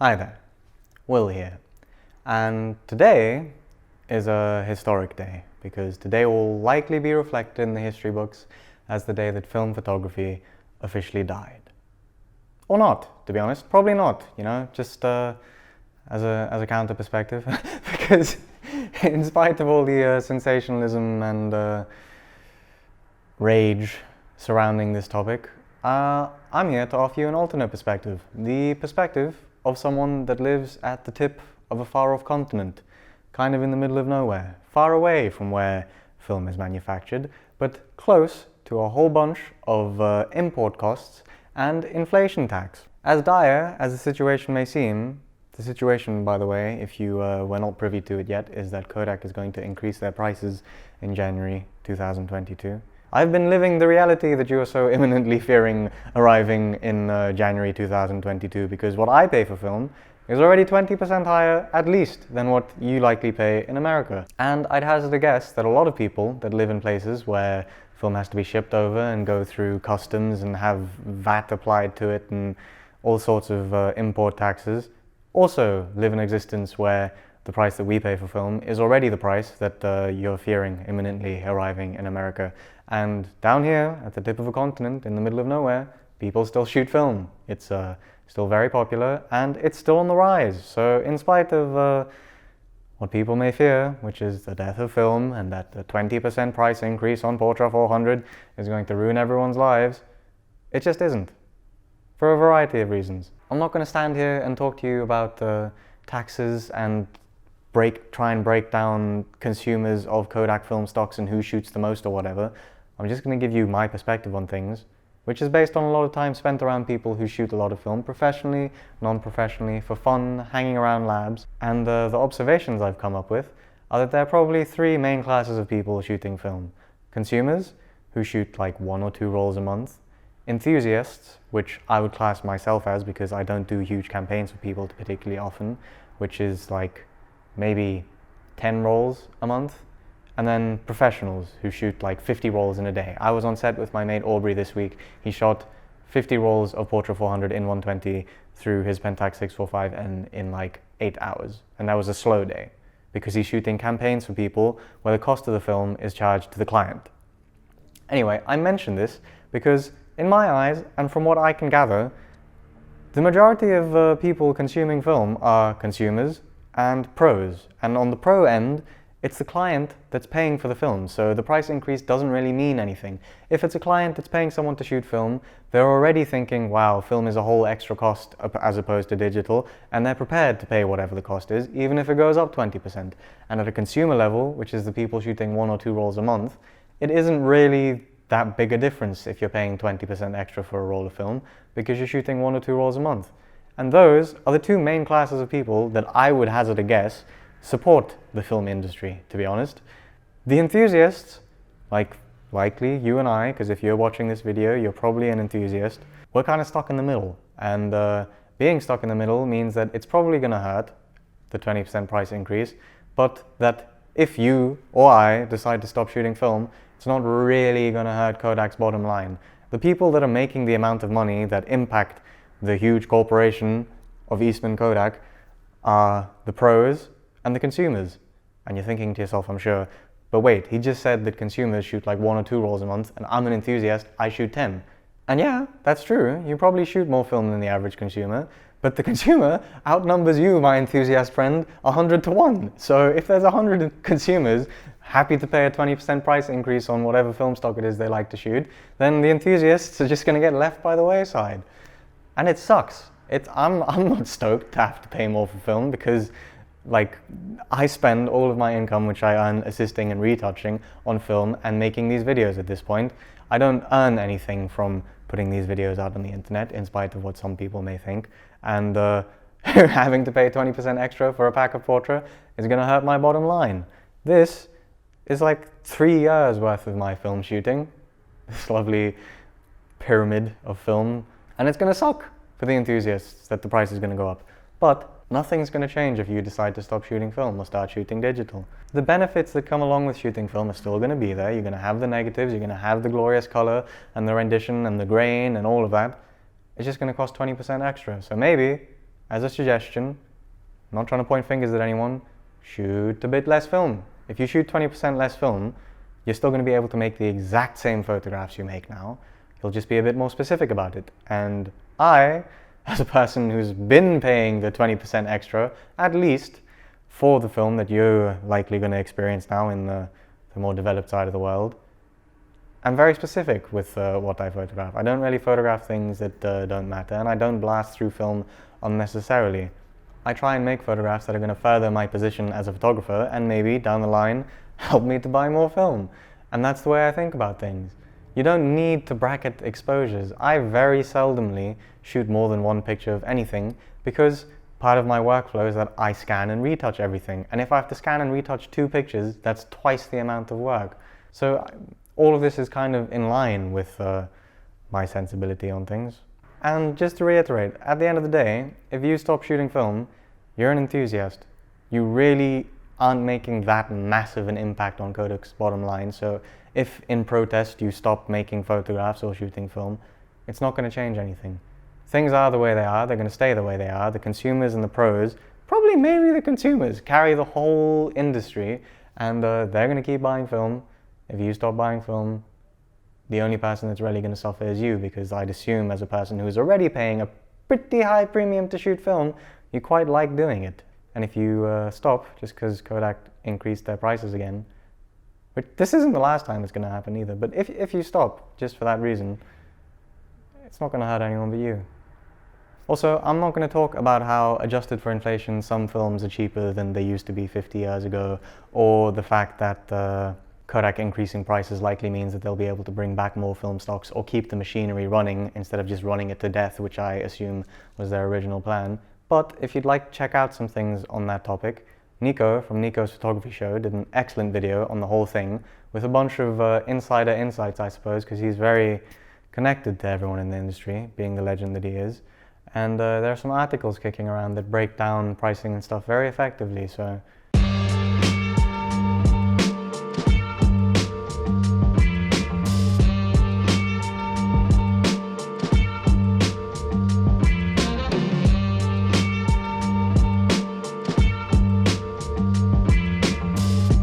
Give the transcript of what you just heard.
Hi there, Will here, and today is a historic day because today will likely be reflected in the history books as the day that film photography officially died. Or not, to be honest, probably not, just as a counter perspective because in spite of all the sensationalism and rage surrounding this topic, I'm here to offer you an alternate perspective, the perspective of someone that lives at the tip of a far-off continent, kind of in the middle of nowhere, far away from where film is manufactured, but close to a whole bunch of import costs and inflation tax. As dire as the situation may seem, the situation, by the way, if you were not privy to it yet, is that Kodak is going to increase their prices in January 2022. I've been living the reality that you are so imminently fearing arriving in January 2022 because what I pay for film is already 20% higher, at least, than what you likely pay in America. And I'd hazard a guess that a lot of people that live in places where film has to be shipped over and go through customs and have VAT applied to it and all sorts of import taxes also live in existence where the price that we pay for film is already the price that you're fearing imminently arriving in America. And down here, at the tip of a continent, in the middle of nowhere, people still shoot film. It's still very popular, and it's still on the rise. So in spite of what people may fear, which is the death of film, and that the 20% price increase on Portra 400 is going to ruin everyone's lives, it just isn't. For a variety of reasons. I'm not going to stand here and talk to you about taxes and try and break down consumers of Kodak film stocks and who shoots the most or whatever. I'm just going to give you my perspective on things, which is based on a lot of time spent around people who shoot a lot of film, professionally, non-professionally, for fun, hanging around labs. And the observations I've come up with are that there are probably three main classes of people shooting film. Consumers, who shoot like 1 or 2 rolls a month. Enthusiasts, which I would class myself as because I don't do huge campaigns for people particularly often, which is like maybe 10 rolls a month. And then professionals who shoot like 50 rolls in a day. I was on set with my mate Aubrey this week. He shot 50 rolls of Portra 400 in 120 through his Pentax 645 and in like 8 hours. And that was a slow day because he's shooting campaigns for people where the cost of the film is charged to the client. Anyway, I mention this because in my eyes, and from what I can gather, the majority of people consuming film are consumers and pros. And on the pro end, it's the client that's paying for the film, so the price increase doesn't really mean anything. If it's a client that's paying someone to shoot film, they're already thinking, wow, film is a whole extra cost as opposed to digital, and they're prepared to pay whatever the cost is, even if it goes up 20%. And at a consumer level, which is the people shooting 1 or 2 rolls a month, it isn't really that big a difference if you're paying 20% extra for a roll of film, because you're shooting 1 or 2 rolls a month. And those are the two main classes of people that I would hazard a guess support the film industry, to be honest. The enthusiasts, like likely you and I, because if you're watching this video, you're probably an enthusiast, we're kind of stuck in the middle. And being stuck in the middle means that it's probably going to hurt, the 20% price increase, but that if you or I decide to stop shooting film, it's not really going to hurt Kodak's bottom line. The people that are making the amount of money that impact the huge corporation of Eastman Kodak are the pros and the consumers. And you're thinking to yourself, I'm sure, but wait, he just said that consumers shoot like 1 or 2 rolls a month, and I'm an enthusiast, I shoot 10. And yeah, that's true, you probably shoot more film than the average consumer, but the consumer outnumbers you, my enthusiast friend, 100 to 1. So if there's 100 consumers happy to pay a 20% price increase on whatever film stock it is they like to shoot, then the enthusiasts are just going to get left by the wayside. And it sucks. I'm not stoked to have to pay more for film because like I spend all of my income, which I earn assisting and retouching on film and making these videos at this point. I don't earn anything from putting these videos out on the internet, in spite of what some people may think. And having to pay 20% extra for a pack of Portra is going to hurt my bottom line. This is like 3 years worth of my film shooting, this lovely pyramid of film, and it's going to suck for the enthusiasts that the price is going to go up. But nothing's going to change if you decide to stop shooting film or start shooting digital. The benefits that come along with shooting film are still going to be there. You're going to have the negatives, you're going to have the glorious color and the rendition and the grain and all of that. It's just going to cost 20% extra. So maybe as a suggestion, I'm not trying to point fingers at anyone, shoot a bit less film. If you shoot 20% less film, you're still going to be able to make the exact same photographs you make now. You'll just be a bit more specific about it. And I, as a person who's been paying the 20% extra, at least, for the film that you're likely going to experience now in the more developed side of the world, I'm very specific with what I photograph. I don't really photograph things that don't matter, and I don't blast through film unnecessarily. I try and make photographs that are going to further my position as a photographer and maybe, down the line, help me to buy more film. And that's the way I think about things. You don't need to bracket exposures. I very seldomly shoot more than one picture of anything because part of my workflow is that I scan and retouch everything. And if I have to scan and retouch 2 pictures, that's twice the amount of work. So all of this is kind of in line with my sensibility on things. And just to reiterate, at the end of the day, if you stop shooting film, you're an enthusiast. You really aren't making that massive an impact on Kodak's bottom line. So if in protest you stop making photographs or shooting film, it's not going to change anything. Things are the way they are, they're going to stay the way they are. The consumers and the pros, probably mainly the consumers, carry the whole industry, and they're going to keep buying film. If you stop buying film, the only person that's really going to suffer is you, because I'd assume as a person who's already paying a pretty high premium to shoot film, you quite like doing it. And if you stop just because Kodak increased their prices again, which this isn't the last time it's going to happen either, but if you stop just for that reason, it's not going to hurt anyone but you. Also, I'm not going to talk about how, adjusted for inflation, some films are cheaper than they used to be 50 years ago, or the fact that Kodak increasing prices likely means that they'll be able to bring back more film stocks or keep the machinery running instead of just running it to death, which I assume was their original plan. But if you'd like to check out some things on that topic, Nico from Nico's Photography Show did an excellent video on the whole thing with a bunch of insider insights, I suppose, because he's very connected to everyone in the industry, being the legend that he is. And there are some articles kicking around that break down pricing and stuff very effectively, so